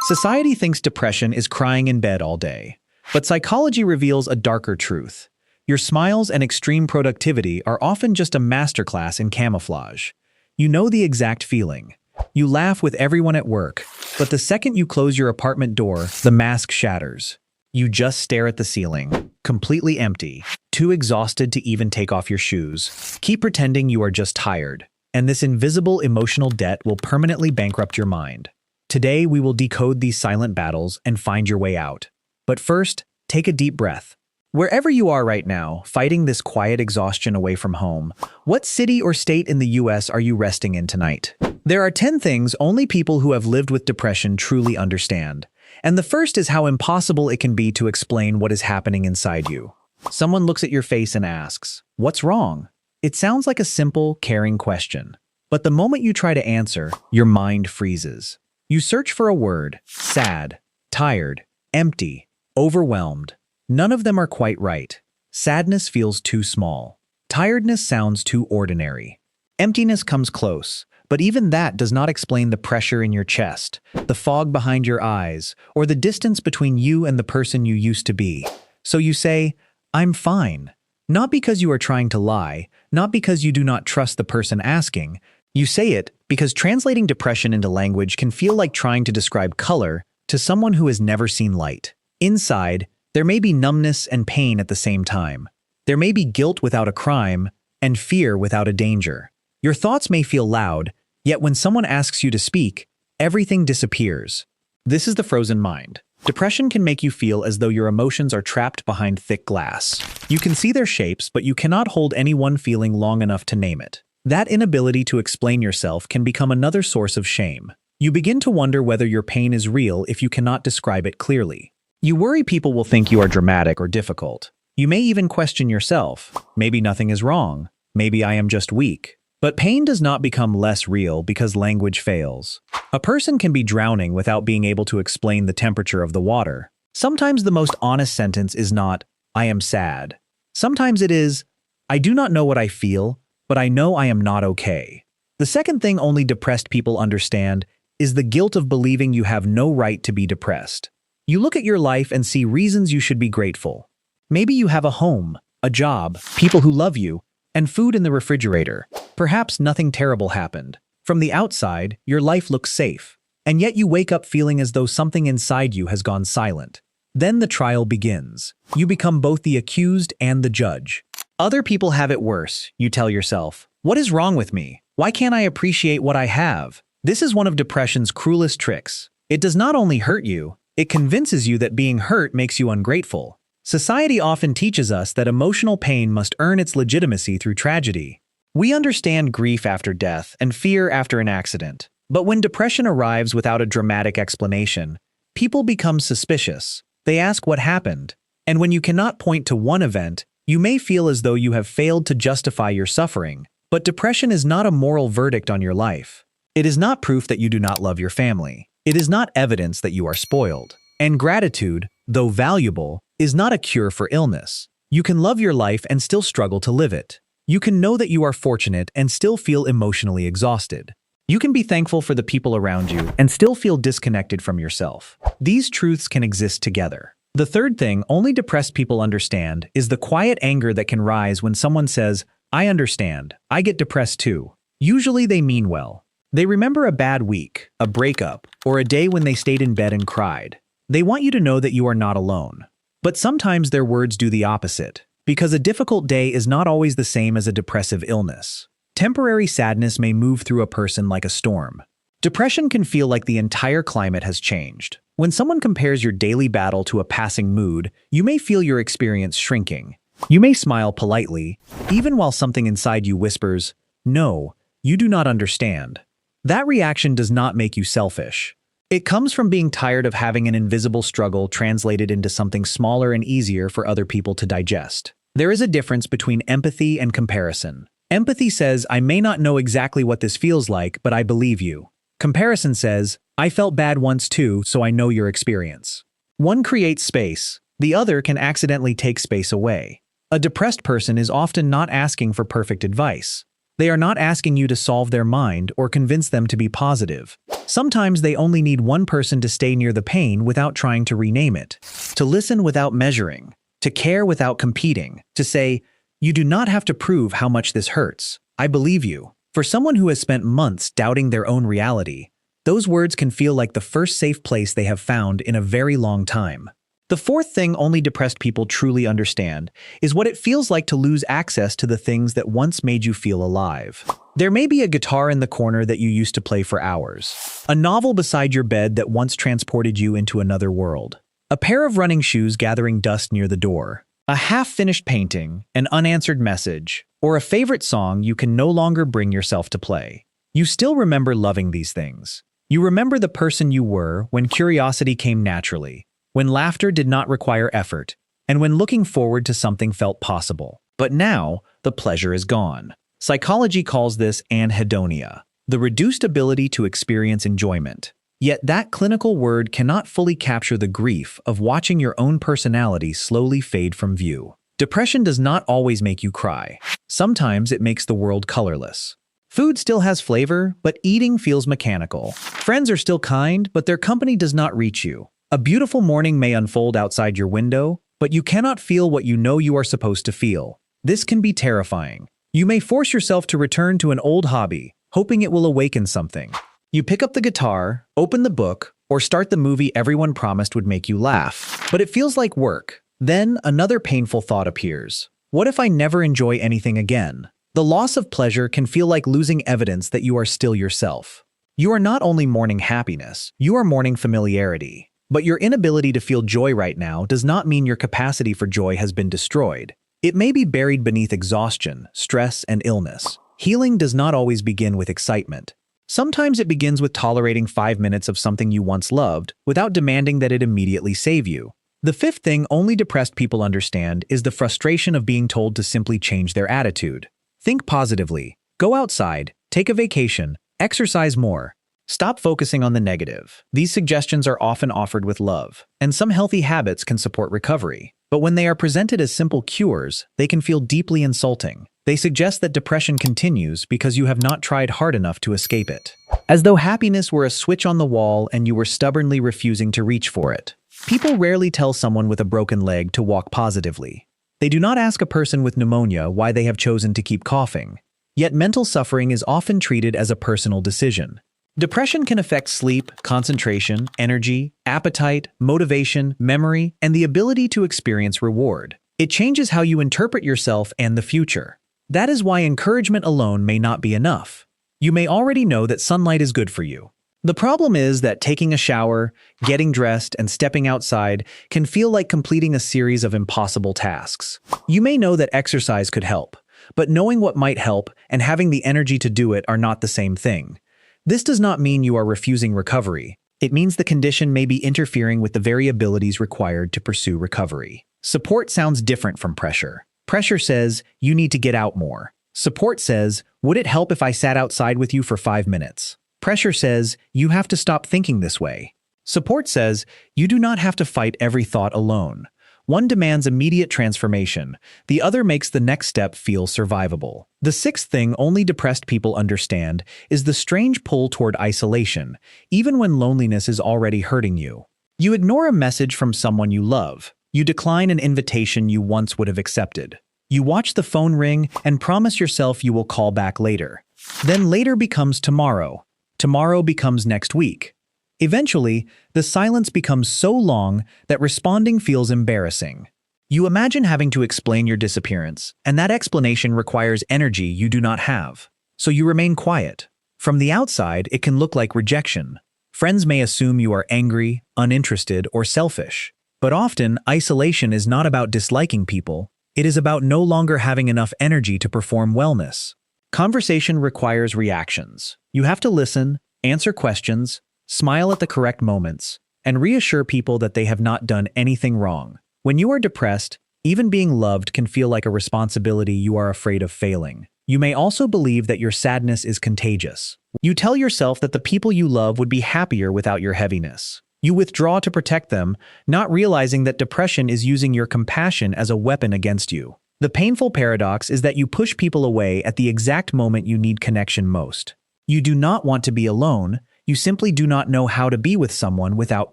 Society thinks depression is crying in bed all day, but psychology reveals a darker truth. Your smiles and extreme productivity are often just a masterclass in camouflage. You know the exact feeling. You laugh with everyone at work, but the second you close your apartment door, the mask shatters. You just stare at the ceiling, completely empty, too exhausted to even take off your shoes. Keep pretending you are just tired, and this invisible emotional debt will permanently bankrupt your mind. Today, we will decode these silent battles and find your way out. But first, take a deep breath. Wherever you are right now, fighting this quiet exhaustion away from home, what city or state in the US are you resting in tonight? There are 10 things only people who have lived with depression truly understand. And the first is how impossible it can be to explain what is happening inside you. Someone looks at your face and asks, "What's wrong?" It sounds like a simple, caring question. But the moment you try to answer, your mind freezes. You search for a word: sad, tired, empty, overwhelmed. None of them are quite right. Sadness feels too small. Tiredness sounds too ordinary. Emptiness comes close, but even that does not explain the pressure in your chest, the fog behind your eyes, or the distance between you and the person you used to be. So you say, "I'm fine." Not because you are trying to lie, not because you do not trust the person asking. You say it because translating depression into language can feel like trying to describe color to someone who has never seen light. Inside, there may be numbness and pain at the same time. There may be guilt without a crime and fear without a danger. Your thoughts may feel loud, yet when someone asks you to speak, everything disappears. This is the frozen mind. Depression can make you feel as though your emotions are trapped behind thick glass. You can see their shapes, but you cannot hold any one feeling long enough to name it. That inability to explain yourself can become another source of shame. You begin to wonder whether your pain is real if you cannot describe it clearly. You worry people will think you are dramatic or difficult. You may even question yourself. Maybe nothing is wrong. Maybe I am just weak. But pain does not become less real because language fails. A person can be drowning without being able to explain the temperature of the water. Sometimes the most honest sentence is not, "I am sad." Sometimes it is, "I do not know what I feel, but I know I am not okay." The second thing only depressed people understand is the guilt of believing you have no right to be depressed. You look at your life and see reasons you should be grateful. Maybe you have a home, a job, people who love you, and food in the refrigerator. Perhaps nothing terrible happened. From the outside, your life looks safe, and yet you wake up feeling as though something inside you has gone silent. Then the trial begins. You become both the accused and the judge. Other people have it worse, you tell yourself. What is wrong with me? Why can't I appreciate what I have? This is one of depression's cruelest tricks. It does not only hurt you, it convinces you that being hurt makes you ungrateful. Society often teaches us that emotional pain must earn its legitimacy through tragedy. We understand grief after death and fear after an accident. But when depression arrives without a dramatic explanation, people become suspicious. They ask what happened. And when you cannot point to one event, you may feel as though you have failed to justify your suffering. But depression is not a moral verdict on your life. It is not proof that you do not love your family. It is not evidence that you are spoiled. And gratitude, though valuable, is not a cure for illness. You can love your life and still struggle to live it. You can know that you are fortunate and still feel emotionally exhausted. You can be thankful for the people around you and still feel disconnected from yourself. These truths can exist together. The third thing only depressed people understand is the quiet anger that can rise when someone says, "I understand, I get depressed too." Usually they mean well. They remember a bad week, a breakup, or a day when they stayed in bed and cried. They want you to know that you are not alone. But sometimes their words do the opposite, because a difficult day is not always the same as a depressive illness. Temporary sadness may move through a person like a storm. Depression can feel like the entire climate has changed. When someone compares your daily battle to a passing mood, you may feel your experience shrinking. You may smile politely, even while something inside you whispers, "No, you do not understand." That reaction does not make you selfish. It comes from being tired of having an invisible struggle translated into something smaller and easier for other people to digest. There is a difference between empathy and comparison. Empathy says, "I may not know exactly what this feels like, but I believe you." Comparison says, "I felt bad once too, so I know your experience." One creates space. The other can accidentally take space away. A depressed person is often not asking for perfect advice. They are not asking you to solve their mind or convince them to be positive. Sometimes they only need one person to stay near the pain without trying to rename it, to listen without measuring, to care without competing, to say, "You do not have to prove how much this hurts. I believe you." For someone who has spent months doubting their own reality, those words can feel like the first safe place they have found in a very long time. The fourth thing only depressed people truly understand is what it feels like to lose access to the things that once made you feel alive. There may be a guitar in the corner that you used to play for hours, a novel beside your bed that once transported you into another world, a pair of running shoes gathering dust near the door, a half-finished painting, an unanswered message, or a favorite song you can no longer bring yourself to play. You still remember loving these things. You remember the person you were when curiosity came naturally, when laughter did not require effort, and when looking forward to something felt possible. But now, the pleasure is gone. Psychology calls this anhedonia, the reduced ability to experience enjoyment. Yet that clinical word cannot fully capture the grief of watching your own personality slowly fade from view. Depression does not always make you cry. Sometimes it makes the world colorless. Food still has flavor, but eating feels mechanical. Friends are still kind, but their company does not reach you. A beautiful morning may unfold outside your window, but you cannot feel what you know you are supposed to feel. This can be terrifying. You may force yourself to return to an old hobby, hoping it will awaken something. You pick up the guitar, open the book, or start the movie everyone promised would make you laugh. But it feels like work. Then another painful thought appears. What if I never enjoy anything again? The loss of pleasure can feel like losing evidence that you are still yourself. You are not only mourning happiness, you are mourning familiarity. But your inability to feel joy right now does not mean your capacity for joy has been destroyed. It may be buried beneath exhaustion, stress, and illness. Healing does not always begin with excitement. Sometimes it begins with tolerating 5 minutes of something you once loved without demanding that it immediately save you. The fifth thing only depressed people understand is the frustration of being told to simply change their attitude. Think positively. Go outside, take a vacation, exercise more. Stop focusing on the negative. These suggestions are often offered with love, and some healthy habits can support recovery. But when they are presented as simple cures, they can feel deeply insulting. They suggest that depression continues because you have not tried hard enough to escape it. As though happiness were a switch on the wall and you were stubbornly refusing to reach for it. People rarely tell someone with a broken leg to walk positively. They do not ask a person with pneumonia why they have chosen to keep coughing. Yet mental suffering is often treated as a personal decision. Depression can affect sleep, concentration, energy, appetite, motivation, memory, and the ability to experience reward. It changes how you interpret yourself and the future. That is why encouragement alone may not be enough. You may already know that sunlight is good for you. The problem is that taking a shower, getting dressed, and stepping outside can feel like completing a series of impossible tasks. You may know that exercise could help, but knowing what might help and having the energy to do it are not the same thing. This does not mean you are refusing recovery. It means the condition may be interfering with the very abilities required to pursue recovery. Support sounds different from pressure. Pressure says, you need to get out more. Support says, would it help if I sat outside with you for 5 minutes? Pressure says, you have to stop thinking this way. Support says, you do not have to fight every thought alone. One demands immediate transformation. The other makes the next step feel survivable. The sixth thing only depressed people understand is the strange pull toward isolation, even when loneliness is already hurting you. You ignore a message from someone you love. You decline an invitation you once would have accepted. You watch the phone ring and promise yourself you will call back later. Then later becomes tomorrow. Tomorrow becomes next week. Eventually, the silence becomes so long that responding feels embarrassing. You imagine having to explain your disappearance, and that explanation requires energy you do not have. So you remain quiet. From the outside, it can look like rejection. Friends may assume you are angry, uninterested, or selfish. But often, isolation is not about disliking people. It is about no longer having enough energy to perform wellness. Conversation requires reactions. You have to listen, answer questions, smile at the correct moments, and reassure people that they have not done anything wrong. When you are depressed, even being loved can feel like a responsibility you are afraid of failing. You may also believe that your sadness is contagious. You tell yourself that the people you love would be happier without your heaviness. You withdraw to protect them, not realizing that depression is using your compassion as a weapon against you. The painful paradox is that you push people away at the exact moment you need connection most. You do not want to be alone, You simply do not know how to be with someone without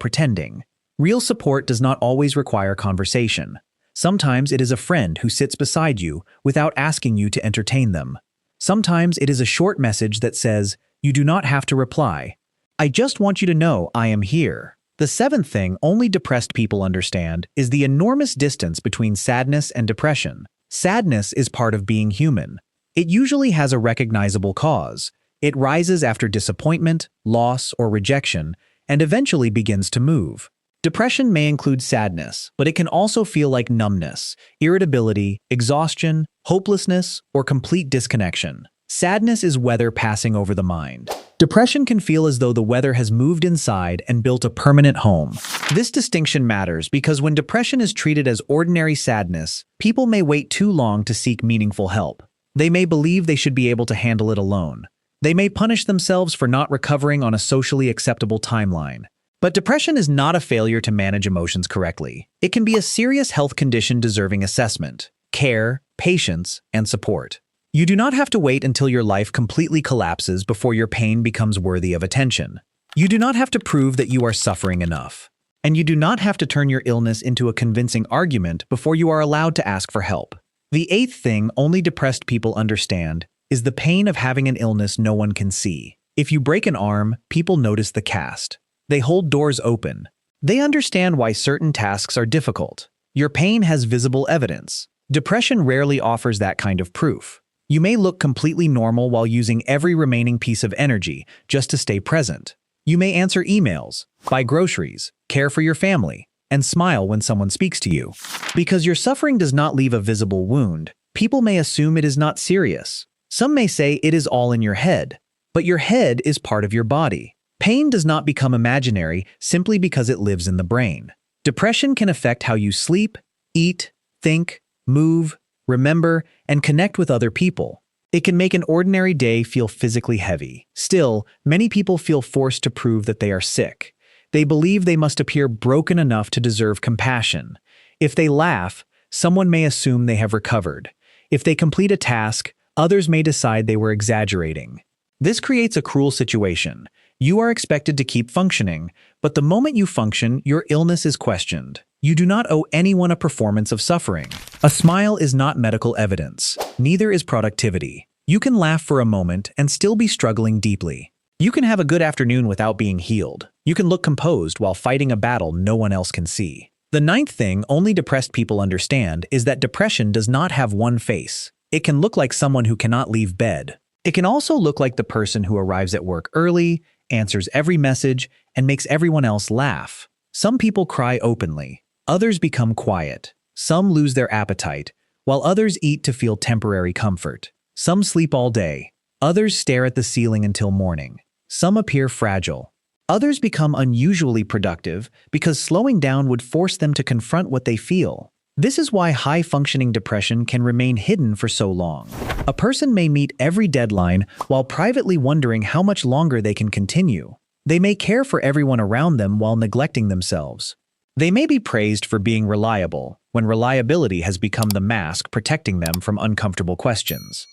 pretending. Real support does not always require conversation. Sometimes it is a friend who sits beside you without asking you to entertain them. Sometimes it is a short message that says, "You do not have to reply. I just want you to know I am here." The seventh thing only depressed people understand is the enormous distance between sadness and depression. Sadness is part of being human. It usually has a recognizable cause. It rises after disappointment, loss, or rejection, and eventually begins to move. Depression may include sadness, but it can also feel like numbness, irritability, exhaustion, hopelessness, or complete disconnection. Sadness is weather passing over the mind. Depression can feel as though the weather has moved inside and built a permanent home. This distinction matters because when depression is treated as ordinary sadness, people may wait too long to seek meaningful help. They may believe they should be able to handle it alone. They may punish themselves for not recovering on a socially acceptable timeline. But depression is not a failure to manage emotions correctly. It can be a serious health condition deserving assessment, care, patience, and support. You do not have to wait until your life completely collapses before your pain becomes worthy of attention. You do not have to prove that you are suffering enough. And you do not have to turn your illness into a convincing argument before you are allowed to ask for help. The eighth thing only depressed people understand is the pain of having an illness no one can see. If you break an arm, people notice the cast. They hold doors open. They understand why certain tasks are difficult. Your pain has visible evidence. Depression rarely offers that kind of proof. You may look completely normal while using every remaining piece of energy just to stay present. You may answer emails, buy groceries, care for your family, and smile when someone speaks to you. Because your suffering does not leave a visible wound, people may assume it is not serious. Some may say it is all in your head, but your head is part of your body. Pain does not become imaginary simply because it lives in the brain. Depression can affect how you sleep, eat, think, move, remember, and connect with other people. It can make an ordinary day feel physically heavy. Still, many people feel forced to prove that they are sick. They believe they must appear broken enough to deserve compassion. If they laugh, someone may assume they have recovered. If they complete a task, others may decide they were exaggerating. This creates a cruel situation. You are expected to keep functioning, but the moment you function, your illness is questioned. You do not owe anyone a performance of suffering. A smile is not medical evidence. Neither is productivity. You can laugh for a moment and still be struggling deeply. You can have a good afternoon without being healed. You can look composed while fighting a battle no one else can see. The ninth thing only depressed people understand is that depression does not have one face. It can look like someone who cannot leave bed. It can also look like the person who arrives at work early, answers every message, and makes everyone else laugh. Some people cry openly. Others become quiet. Some lose their appetite, while others eat to feel temporary comfort. Some sleep all day. Others stare at the ceiling until morning. Some appear fragile. Others become unusually productive because slowing down would force them to confront what they feel. This is why high-functioning depression can remain hidden for so long. A person may meet every deadline while privately wondering how much longer they can continue. They may care for everyone around them while neglecting themselves. They may be praised for being reliable, when reliability has become the mask protecting them from uncomfortable questions.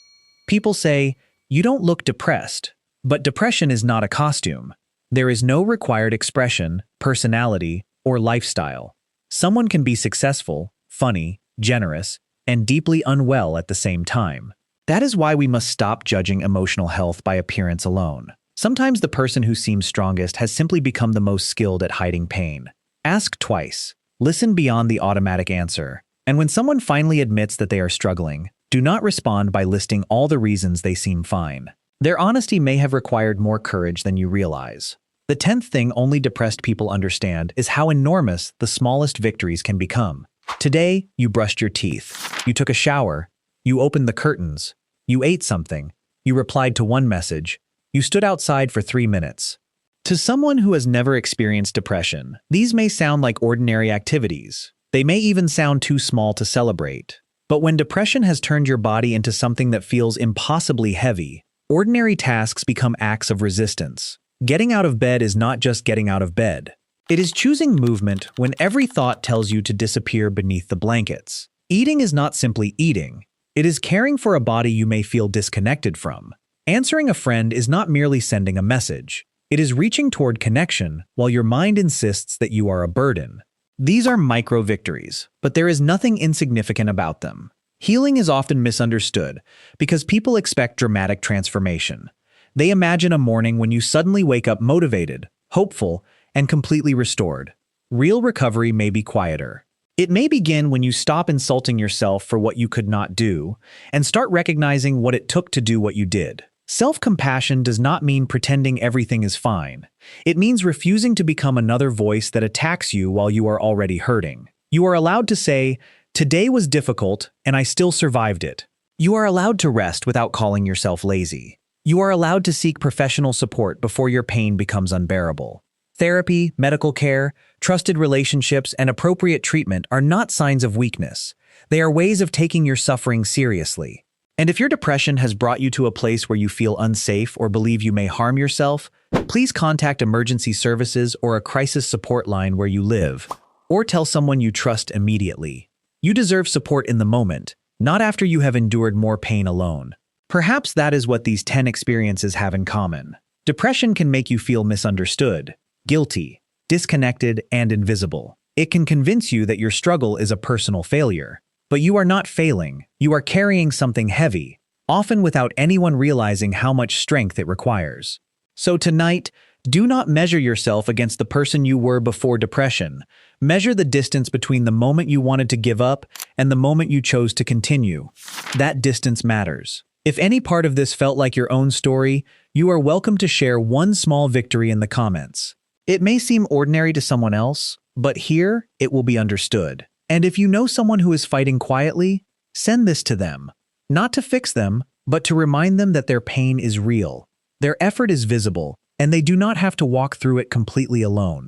People say, "You don't look depressed," but depression is not a costume. There is no required expression, personality, or lifestyle. Someone can be successful, funny, generous, and deeply unwell at the same time. That is why we must stop judging emotional health by appearance alone. Sometimes the person who seems strongest has simply become the most skilled at hiding pain. Ask twice. Listen beyond the automatic answer. And when someone finally admits that they are struggling, do not respond by listing all the reasons they seem fine. Their honesty may have required more courage than you realize. The 10th thing only depressed people understand is how enormous the smallest victories can become. Today, you brushed your teeth. You took a shower. You opened the curtains. You ate something. You replied to one message. You stood outside for 3 minutes. To someone who has never experienced depression, these may sound like ordinary activities. They may even sound too small to celebrate. But when depression has turned your body into something that feels impossibly heavy, ordinary tasks become acts of resistance. Getting out of bed is not just getting out of bed. It is choosing movement when every thought tells you to disappear beneath the blankets. Eating is not simply eating. It is caring for a body you may feel disconnected from. Answering a friend is not merely sending a message. It is reaching toward connection while your mind insists that you are a burden. These are micro victories, but there is nothing insignificant about them. Healing is often misunderstood because people expect dramatic transformation. They imagine a morning when you suddenly wake up motivated, hopeful, and completely restored. Real recovery may be quieter. It may begin when you stop insulting yourself for what you could not do and start recognizing what it took to do what you did. Self-compassion does not mean pretending everything is fine. It means refusing to become another voice that attacks you while you are already hurting. You are allowed to say, "Today was difficult, and I still survived it." You are allowed to rest without calling yourself lazy. You are allowed to seek professional support before your pain becomes unbearable. Therapy, medical care, trusted relationships, and appropriate treatment are not signs of weakness. They are ways of taking your suffering seriously. And if your depression has brought you to a place where you feel unsafe or believe you may harm yourself, please contact emergency services or a crisis support line where you live, or tell someone you trust immediately. You deserve support in the moment, not after you have endured more pain alone. Perhaps that is what these 10 experiences have in common. Depression can make you feel misunderstood, guilty, disconnected, and invisible. It can convince you that your struggle is a personal failure. But you are not failing, you are carrying something heavy, often without anyone realizing how much strength it requires. So tonight, do not measure yourself against the person you were before depression. Measure the distance between the moment you wanted to give up and the moment you chose to continue. That distance matters. If any part of this felt like your own story, you are welcome to share one small victory in the comments. It may seem ordinary to someone else, but here it will be understood. And if you know someone who is fighting quietly, send this to them. Not to fix them, but to remind them that their pain is real. Their effort is visible, and they do not have to walk through it completely alone.